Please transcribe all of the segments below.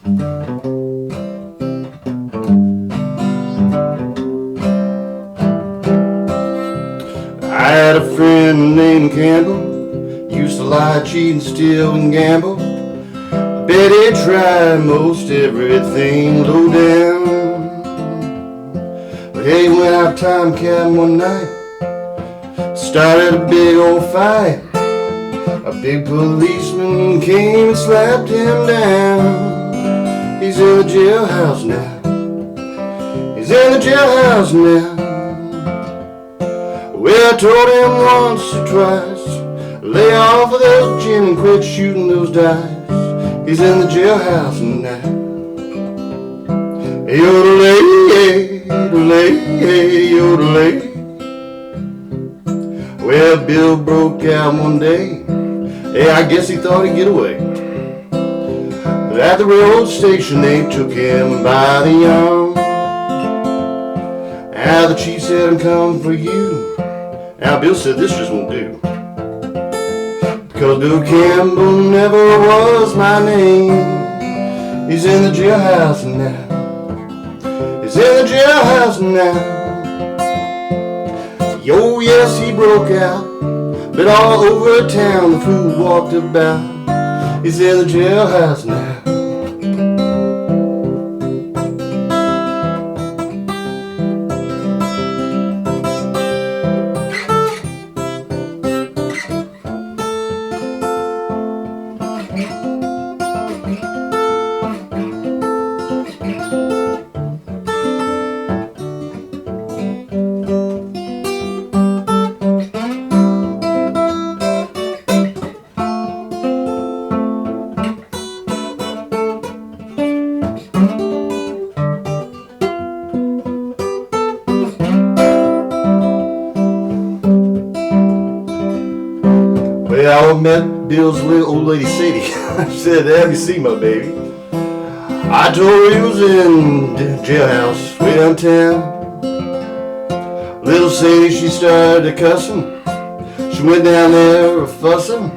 I had a friend named Campbell, used to lie, cheat, and steal and gamble. Bet he tried most everything low down. But hey, went out time cabbing one night, started a big old fight. A big policeman came and slapped him down. He's in the jailhouse now. He's in the jailhouse now. Well, I told him once or twice, lay off of that gin and quit shooting those dice. He's in the jailhouse now. Yodel, yodel, yodel. Well, Bill broke out one day. Hey, I guess he thought he'd get away. But at the railroad station they took him by the arm. Now the chief said, I'm coming for you. Now Bill said, this just won't do. Because Bill Campbell never was my name. He's in the jailhouse now. He's in the jailhouse now. Yo, yes, he broke out. But all over town the fool walked about. He's in the jailhouse now. Well, I met Bill's little old lady Sadie. I said, have you seen my baby? I told her he was in the jailhouse way downtown. Little Sadie, she started cussing. She went down there fussing.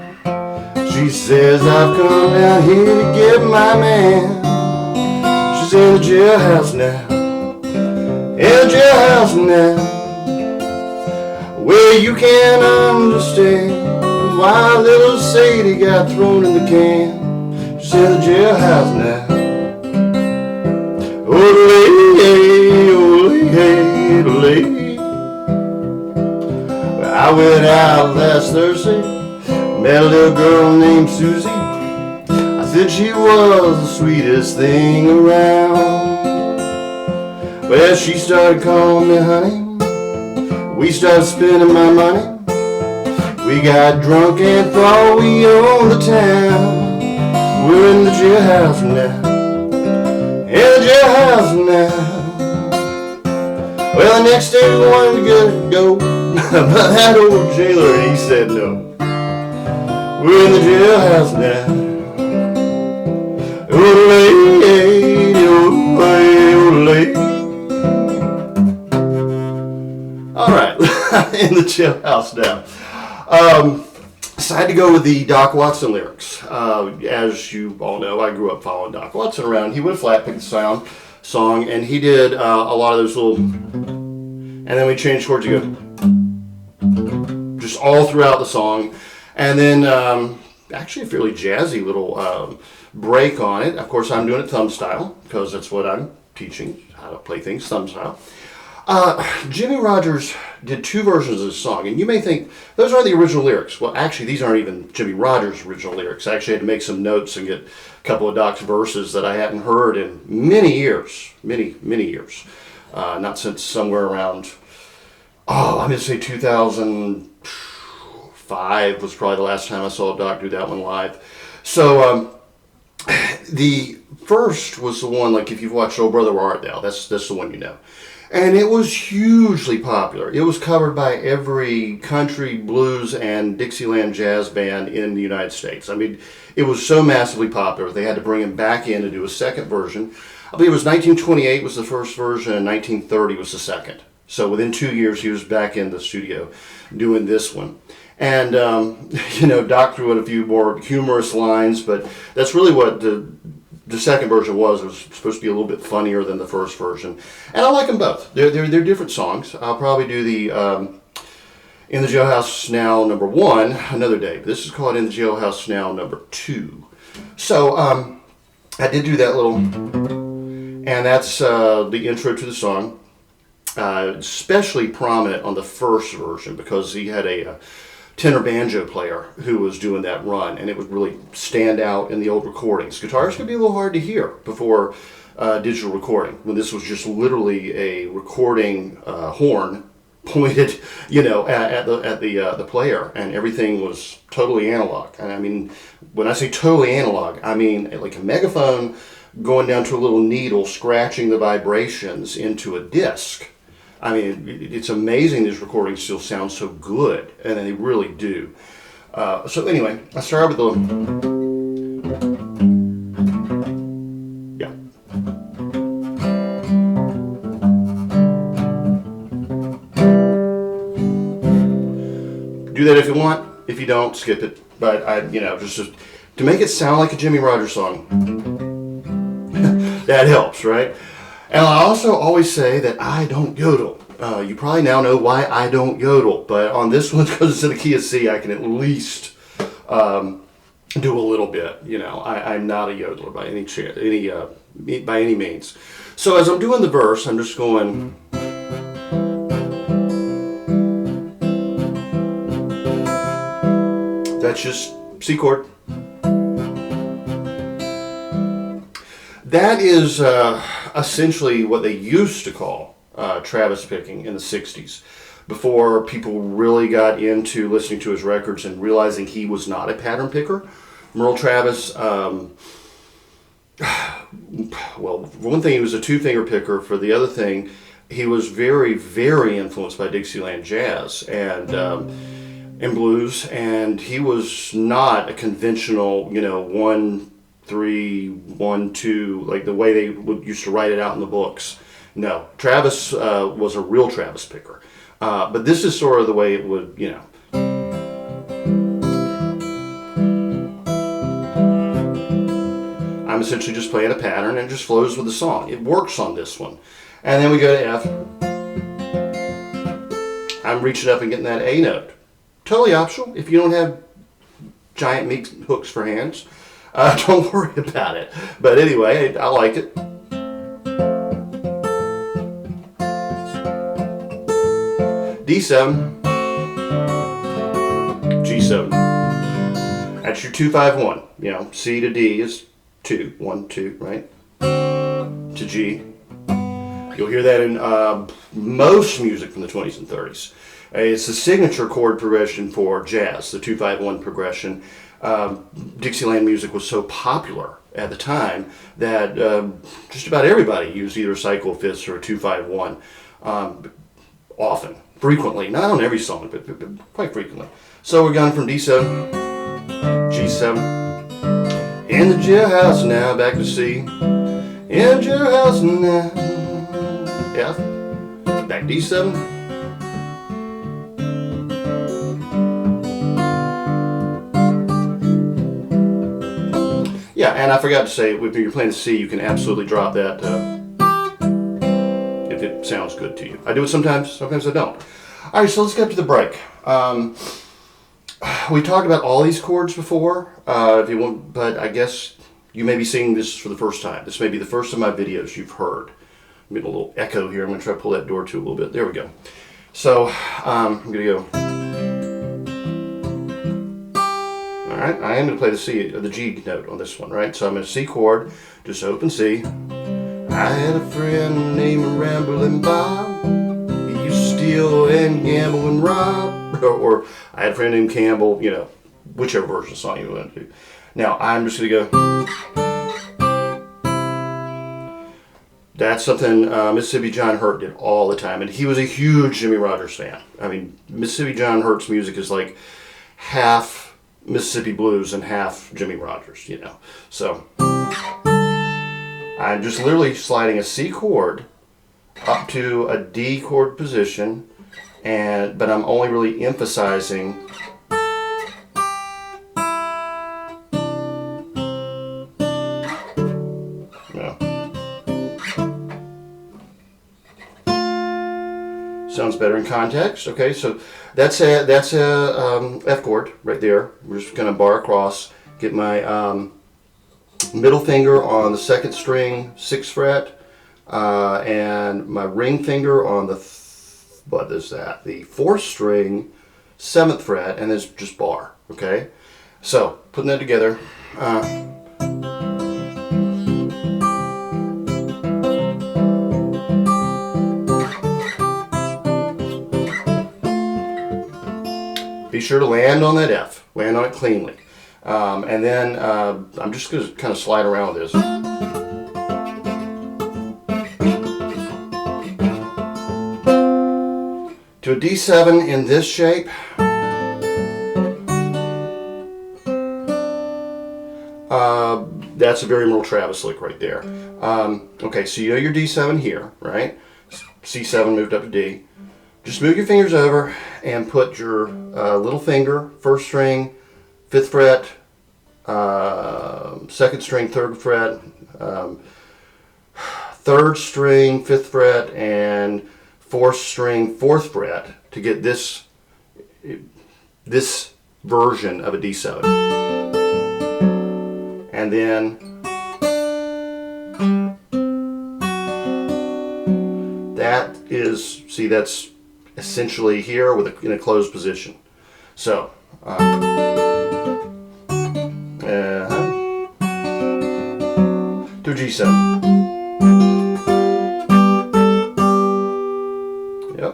She says, I've come down here to get my man. She's in the jailhouse now. In the jailhouse now. Well, you can't understand why little Sadie got thrown in the can. She's in the jailhouse now. Ole, ole, ole. I went out last Thursday, met a little girl named Susie. I said she was the sweetest thing around. Well, she started calling me honey. We started spending my money. We got drunk and thought we owned the town. We're in the jailhouse now. In the jailhouse now. Well, the next day we wanted to go, but that old jailer, he said no. We're in the jailhouse now. Ole, ole, ole. All right, in the jailhouse now. Decided to go with the Doc Watson lyrics. As you all know, I grew up following Doc Watson around. He would flat pick the song, and he did a lot of those little, and then we changed chords to go, just all throughout the song, and then actually a fairly jazzy little break on it. Of course, I'm doing it thumb style, because that's what I'm teaching, how to play things thumb style. Jimmie Rogers did two versions of this song, and you may think those are the original lyrics. Well, actually, these aren't even Jimmie Rogers' original lyrics. I actually had to make some notes and get a couple of Doc's verses that I hadn't heard in many years, many years. Not since somewhere around, I'm going to say 2005 was probably the last time I saw Doc do that one live. So, the first was the one, like if you've watched Oh Brother Where Art Thou, that's the one you know. And it was hugely popular. It was covered by every country, blues, and Dixieland jazz band in the United States. I mean, it was so massively popular, they had to bring him back in to do a second version. I believe it was 1928 was the first version, and 1930 was the second. So within 2 years, he was back in the studio doing this one. And, Doc threw in a few more humorous lines, but that's really what the second version was supposed to be a little bit funnier than the first version, and I like them both. They're different songs. I'll probably do the In the Jailhouse Now #1 another day. But this is called In the Jailhouse Now #2. So I did do that little, and that's the intro to the song. Especially prominent on the first version because he had a tenor banjo player who was doing that run, and it would really stand out in the old recordings. Guitars could be a little hard to hear before digital recording, when this was just literally a recording horn pointed, at the player, and everything was totally analog. And I mean, when I say totally analog, I mean like a megaphone going down to a little needle, scratching the vibrations into a disc. I mean, it's amazing these recordings still sound so good, and they really do. So anyway, I started with the... Yeah. Do that if you want. If you don't, skip it. But just to make it sound like a Jimmie Rogers song, that helps, right? And I also always say that I don't yodel. You probably now know why I don't yodel, but on this one, because it's in the key of C, I can at least do a little bit. I'm not a yodeler by any means. So as I'm doing the verse, I'm just going. That's just C chord. That is essentially what they used to call Travis picking in the 60s, before people really got into listening to his records and realizing he was not a pattern picker. Merle Travis, well, for one thing, he was a two-finger picker. For the other thing, he was very, very influenced by Dixieland jazz and blues, and he was not a conventional, 1-3-1-2, like the way they used to write it out in the books. No, Travis was a real Travis picker. But this is sort of the way it would, I'm essentially just playing a pattern and it just flows with the song. It works on this one. And then we go to F. I'm reaching up and getting that A note. Totally optional. If you don't have giant meat hooks for hands, don't worry about it. But anyway, I like it. D7, G7. That's your 2-5-1. C to D is 2, 1, 2, right? To G. You'll hear that in most music from the 20s and 30s. It's the signature chord progression for jazz, the 2-5-1 progression. Dixieland music was so popular at the time that just about everybody used either a cycle fifths or a 2-5-1. Often, frequently, not on every song, but quite frequently. So we're going from D7, G7, in the jailhouse now, back to C, in the jailhouse now, F, back D7, yeah, and I forgot to say, if you're playing the C, you can absolutely drop that if it sounds good to you. I do it sometimes I don't. All right, so let's get up to the break. We talked about all these chords before, if you want, but I guess you may be seeing this for the first time. This may be the first of my videos you've heard. I'm getting a little echo here. I'm going to try to pull that door to a little bit. There we go. So I'm going to go. All right, I am going to play the C, the G note on this one, right? So I'm in a C chord, just open C. I had a friend named Ramblin' Bob. He used to steal and gamble and rob. Or I had a friend named Campbell, whichever version of the song you want to do. Now, I'm just going to go. That's something Mississippi John Hurt did all the time. And he was a huge Jimmie Rogers fan. I mean, Mississippi John Hurt's music is like half Mississippi blues and half Jimmie Rogers, So I'm just literally sliding a C chord up to a D chord position, but I'm only really emphasizing Yeah. Sounds better in context. Okay, so that's a F chord right there. We're just gonna bar across. Get my middle finger on the 2nd string, 6th fret, and my ring finger on the what is that? The 4th string, 7th fret, and it's just bar. Okay, so putting that together. Be sure to land on that F. Land on it cleanly. And then I'm just going to kind of slide around with this. To a D7 in this shape. That's a very Merle Travis lick right there. Okay, so you know your D7 here, right? C7 moved up to D. Just move your fingers over and put your little finger, 1st string, 5th fret, 2nd string, 3rd fret, 3rd string, 5th fret, and 4th string, 4th fret to get this version of a D7. And then that is, see, that's essentially here in a closed position. So to G7. Yep.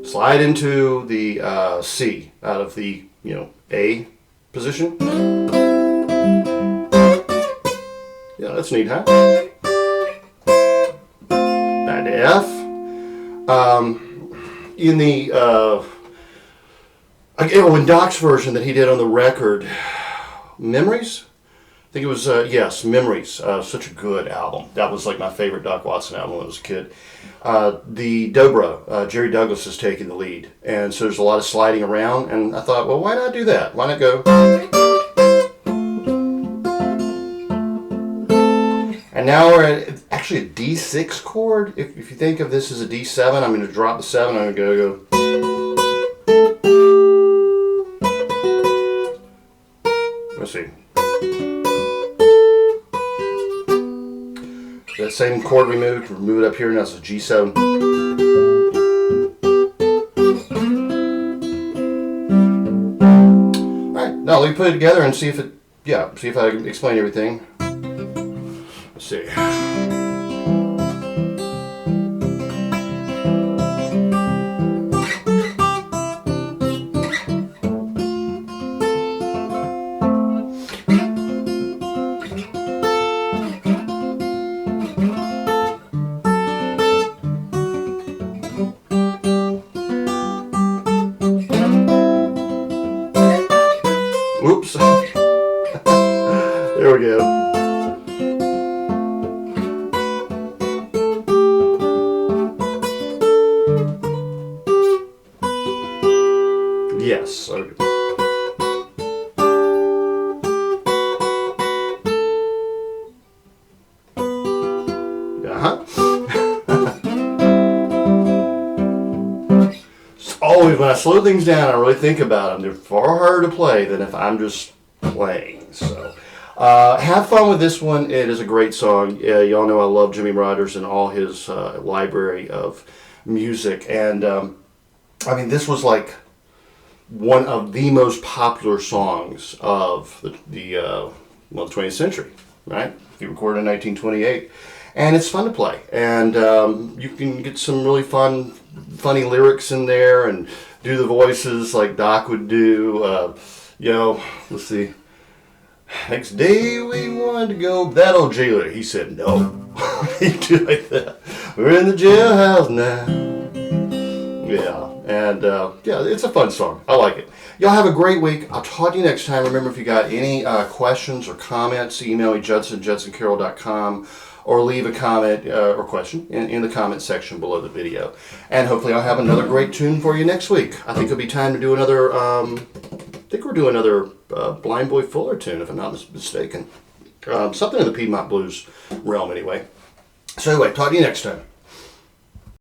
Slide into the C out of the A position. Yeah, that's neat, huh? Back to F. In the in Doc's version that he did on the record, Memories. I think it was yes, Memories. Such a good album. That was like my favorite Doc Watson album when I was a kid. The dobro, Jerry Douglas is taking the lead, and so there's a lot of sliding around. And I thought, well, why not do that? Why not go? And now we're at actually a D6 chord. If you think of this as a D7, I'm going to drop the 7. I'm going to go. Let's see. That same chord we moved, move it up here, now it's a G7. Alright, now let me put it together and see if it, see if I can explain everything. Let's see. Oops. There we go. Yes. Okay. Always, when I slow things down, I really think about them. They're far harder to play than if I'm just playing. So, have fun with this one. It is a great song. Y'all know I love Jimmie Rogers and all his library of music. And, I mean, this was like one of the most popular songs of the 20th century, right? He recorded in 1928. And it's fun to play. And you can get some really funny lyrics in there and do the voices like Doc would do. Let's see. Next day we wanted to go, that old jailer. He said no. He'd do like that. We're in the jailhouse now. Yeah. And it's a fun song. I like it. Y'all have a great week. I'll talk to you next time. Remember, if you got any questions or comments, email me judson@judsoncarroll.com. or leave a comment or question in the comment section below the video. And hopefully I'll have another great tune for you next week. I think it'll be time to do another, I think we're doing another Blind Boy Fuller tune, if I'm not mistaken. Something in the Piedmont blues realm anyway. So anyway, talk to you next time.